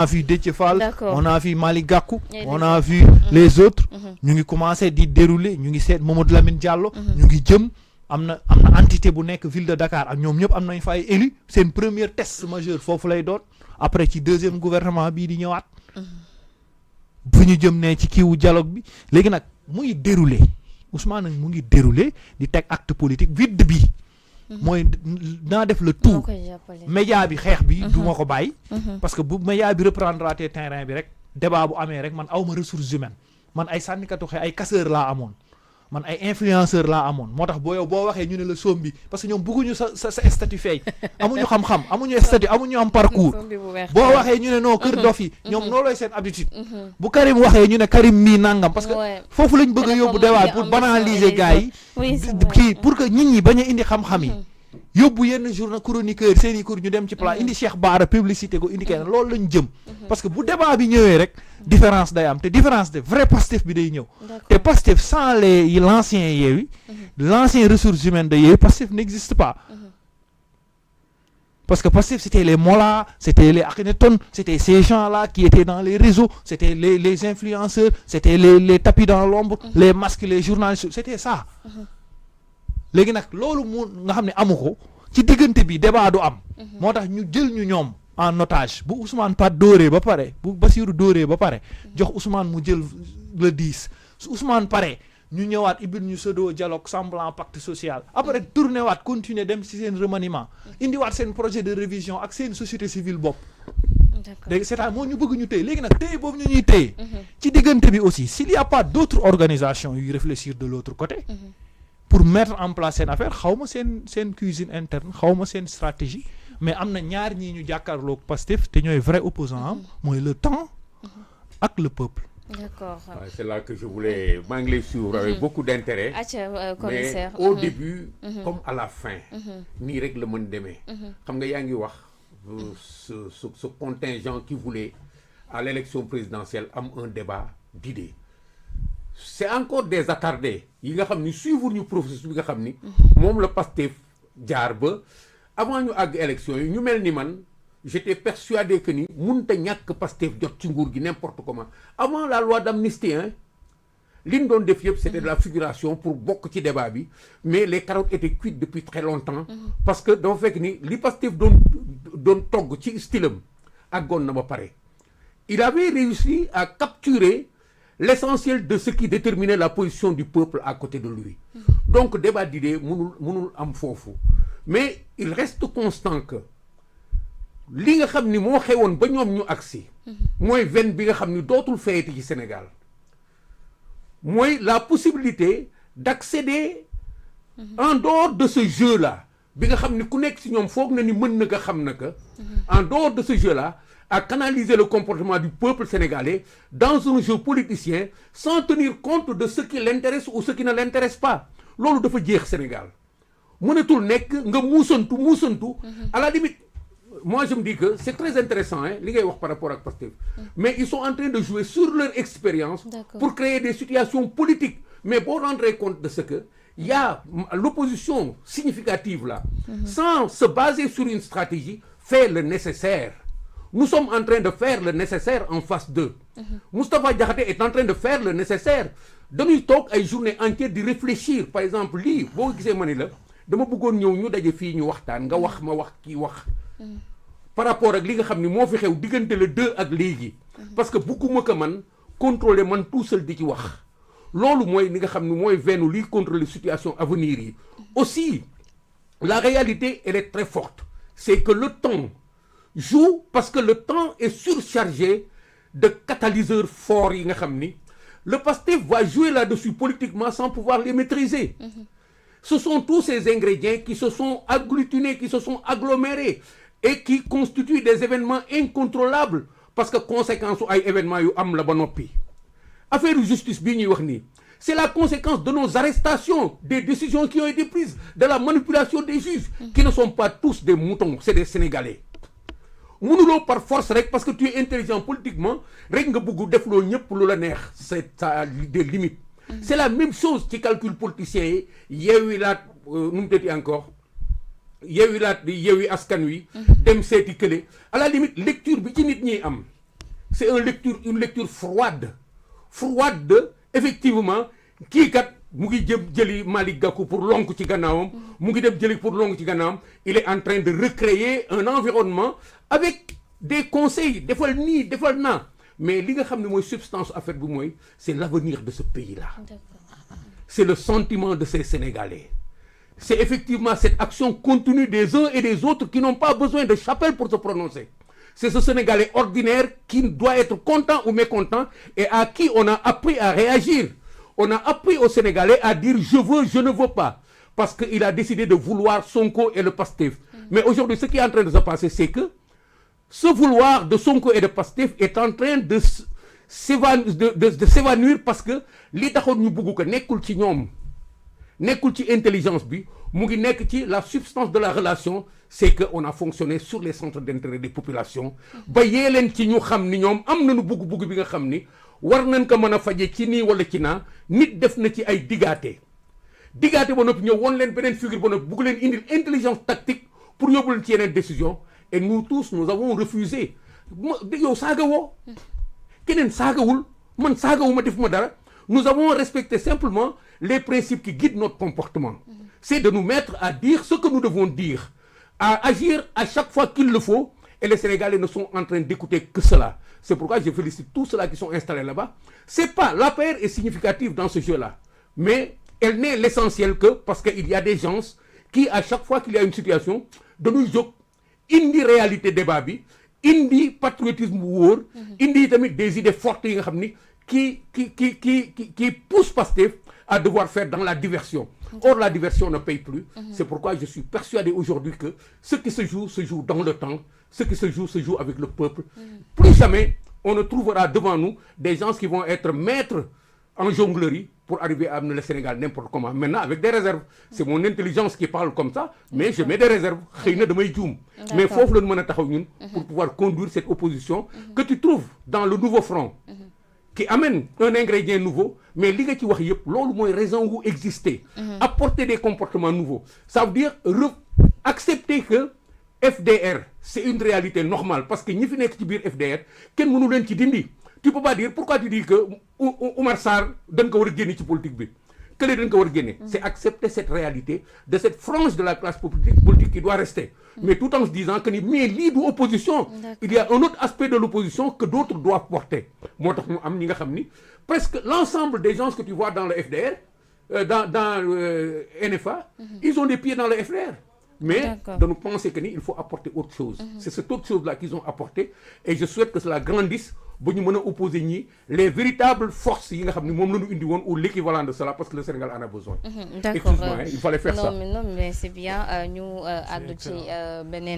a vu Déthié Fall, D'accord. on a vu Malick Gakou, Et on les a autres. vu les autres. ñu ngi commencé di dérouler ñu ngi seet Mamadou Lamine Diallo. ñu ngi jëm am na entité bu nekk ville de Dakar ak ñoom ñëpp am nañ fa ay élus seen premier test majeur foofu lay doon après ci deuxième gouvernement bii di ñëwaat. bu ñu jëm ne ci kiiwu dialogue bi léegi nag mu ngi dérouler Ousmane nag mu ngi dérouler di teg acte politique vide bi. mooy naa def le tout média bi xeex bi du ma ko bàyyi parce que bu média bi reprendra te terrain bi rek débat bu amee rek man awma ressources humaines man ay sànnikatu xeex ay casseur laa amoon man ay influenceur laa amoon moo tax boo waxee ñu ne la soom bi parce que ñoom bëgguñu sa statut feeñ amuñu xam-xam amuñu statut amuñu am parcours boo waxee ñu ne non kër dof yi ñoom loolooy seen habitude bu Karim waxee ñu ne Karim mii nangam parce que foofu lañ bëgg a yóbbu débat pour banaliser gars yi kii pour que nit ñi bañ a indi xam-xam yi yóbbu yenn journal chroniqueur seen i cours ñu dem ci plat indi Cheikh Bara publicité ko indi kenn loolu lañ jëm parce que bu débat bi ñëwee rek différence day am te différence de vrai Pastef bi day ñëw te Pastef sans l'ancien Yewwi l'ancien ressources humaines de Yewwi Pastef n'existe pas parce que Pastef c'était les Mollah c'était les Akhenaton c'était ces gens-là qui étaient dans les réseaux c'était les influenceurs c'était les tapis dans l'ombre les masques les journalistes c'était ça léegi nag loolu mu nga xam ne amu ko ci diggante bi débat du am moo tax ñu jël ñu ñoom en otage bu Ousmane Pat dóoree ba pare bu Bassirou dóoree ba pare jox Ousmane mu jël le 10 su Ousmane pare ñu ñëwaat ibil ñu pseudo dialogue semblant pacte social après tourné waat continuer dem ci seen remaniement indiwaat seen projet de révision ak seen société civile bopp léegi c'est-à-dire moo ñu bëgg ñu téye léegi nag téye boobu ñu ñuy téye ci diggante bi aussi s'il y a pas d'autres organisations yuy réfléchir de l'autre côté pour mettre en place seen affaire xaw ma seen cuisine interne xaw ma seen stratégie mais am na ñaar ñii ñu jàkkaarloog Pastef te ñooy vrai opposant am mooy le temps ak le peuple. D'accord. C'est là que je voulais maa ngi lay suivre avec beaucoup d'intérêt. Commissaire. Mais au début comme à la fin nii rek la mën demee xam nga yaa ngi wax ce contingent qui voulait à l'élection présidentielle am un débat d'idées. C'est encore des attardés yi nga xam ni suivre ñu processus bi nga xam ni moom la Pastef jaar ba avant ñu àgg élection yi ñu mel ni man j'étais persuadé que ni mënut a ñàkk Pastef jot ci nguur gi n'importe comment avant la loi d'amnistie li ñu doon def yëpp c'était de la figuration pour bokk ci débat bi mais les carottes étaient cuites depuis très longtemps parce que dafa fekk ni li Pastef doon togg ci stylam àggoon na ba pare il avait réussi à capturer l'essentiel de ce qui déterminait la position du peuple à côté de lui donc débat d'idées mënul am foofu mais il reste constant que li nga xam ni moo xewoon ba ñoom ñu agsi mooy veine bi nga xam ni dootul feeyati ci Sénégal mooy la possibilité d'accéder en dehors de ce jeu-là bi nga xam ni ku nekk ci ñoom foog na ni mën na nga xam na que en dehors de ce jeu-là à canaliser le comportement du peuple sénégalais dans un jeu politicien sans tenir compte de ce qui l'intéresse ou ce qui ne l'intéresse pas loolu dafa jeex Sénégal mënatul nekk nga muusantu à la limite moi je me dis que c'est très intéressant li ngay wax par rapport ak Pastef mais ils sont en train de jouer sur leur expérience pour créer des situations politiques mais boo rendre compte de ce que il y a l'opposition significative là sans se baser sur une stratégie fait le nécessaire. Nous sommes en train de faire le nécessaire en face d'eux. Moustapha Diakhaté est en train de faire le nécessaire. dañuy toog ay journée entière di réfléchir par exemple lii boo gisee ma ni la dama bëggoon ñëw ñu daje fii ñu waxtaan nga wax ma wax kii wax par rapport ak li nga xam ni moo fi xew diggante le 2 ak léegi parce que bëgguma ko man contrôler man tout seul di ci wax loolu mooy li nga xam ni mooy veine liy contrôler situation à venir yi aussi la réalité elle est très forte c'est que le temps joue parce que le temps est surchargé de catalyseurs forts yi nga xam ni le Pastef va jouer là-dessus politiquement sans pouvoir les maîtriser. Ce sont tous ces ingrédients qui se sont agglutinés, qui se sont agglomérés et qui constituent des événements incontrôlables parce que conséquence ay événements yu am la ba noppi. Affaire justice bii ñuy wax nii c'est la conséquence de nos arrestations, des décisions qui ont été prises, de la manipulation des juges qui ne sont pas tous des moutons, c'est des Sénégalais. mënuloo par force rek parce que tu es intelligent politiquement rek nga bëgg def loo ñëpp lu la neex c'est ça des limites. C'est la même chose ci calcul politicien yi Yewwi laat nu mu tëddi encore Yewwi laat di Yewwi Askan Wi dem seeti kële à la limite lecture bi ci nit ñi am c'est une lecture froide de effectivement kii kat mu ngi jëli Malick Gakou pour lonk ci gannaawam mu ngi dem jëli pour lonk ci gannaawam il est en train de recréer un environnement avec des conseils defal nii defal naa mais li nga xam ne mooy substance affaire bi mooy c'est l'avenir de ce pays-là. C'est le sentiment de ces Sénégalais. C'est effectivement cette action continue des uns et des autres qui n'ont pas besoin de chapelle pour se prononcer. C'est ce Sénégalais ordinaire qui doit être content ou mécontent et à qui on a appris à réagir. On a appris aux Sénégalais à dire je veux, je ne veux pas. Parce qu'il a décidé de vouloir Sonko et le Pastef. Mais aujourd'hui, ce qui est en train de se passer, c'est que ce vouloir de Sonko et de Pastef est en train de s'évanouir parce que li taxoon ñu bëgg ko nekkul ci ñoom nekkul ci intelligence bi mu ngi nekk ci la substance de la relation c'est que on a fonctionné sur les centres d'intérêt des populations ba yee leen ci ñu xam ni ñoom am nañu bëgg-bëgg bi nga xam ni war nañ ko mën a faje ci nii wala ci naa nit def na ci ay digaate ba noppi ñëw woon leen beneen figure ba noppi bëgg leen indil intelligence tactique pour yóbbu leen ci yeneen décision et nous tous nous avons refusé yow saaga woo keneen saagawul man saagawuma defuma dara nous avons respecté simplement les principes qui guident notre comportement c'est de nous mettre à dire ce que nous devons dire à agir à chaque fois qu'il le faut et les Sénégalais ne sont en train d'écouter que cela c'est pourquoi je félicite tous ceux-là qui sont installés là-bas c'est pas l'APR est significative dans ce jeu-là mais elle n'est l'essentiel que parce qu'il y a des gens qui à chaque fois qu'il y a une situation dañuy jóg indi réalité débat bi indi patriotisme bu wóor indi tamit des idées fortes yi nga xam ni qui pousse Pastef à devoir faire dans la diversion. Or la diversion ne paye plus. C'est pourquoi je suis persuadé aujourd'hui que ce qui se joue dans le temps, ce qui se joue avec le peuple. Plus jamais on ne trouvera devant nous des gens qui vont être maîtres en jonglerie pour arriver à amener le Sénégal n'importe comment. Maintenant, avec des réserves. C'est mon intelligence qui parle comme ça, mais je mets des réserves. Mais il faut que nous pour pouvoir conduire cette opposition que tu trouves dans le nouveau front, qui amène un ingrédient nouveau, mais li nga ci wax yëpp loolu mooy raison wu exister. Apporter des comportements nouveaux. Ça veut dire accepter que FDR, c'est une réalité normale, parce que ñi fi nekk ci biir FDR kenn mënu leen ci dindi. Tu peux pas dire pourquoi tu dis que Oumar Sarr dañ ko war a génne ci politique bi kële dañ ko war a génne. C'est accepter cette réalité de cette frange de la classe politique qui doit rester. Mais tout en se disant que ni mais lii du opposition. Il y a un autre aspect de l'opposition que d'autres doivent porter. moo tax mu am ñi nga xam ni presque l'ensemble des gens que tu vois dans le FDR dans NFA ils ont des pieds dans le FDR. Mais de nous penser que ni il faut apporter autre chose. C'est cette autre chose là qu'ils ont apporté et je souhaite que cela grandisse ba ñu mën a opposer ñi les véritables forces yi nga xam ne moom la ñu indi woon ou l'équivalent de cela parce que le Sénégal en a besoin. D'accord il fallait faire ça. Non mais c'est bien ñu àddu ci beneen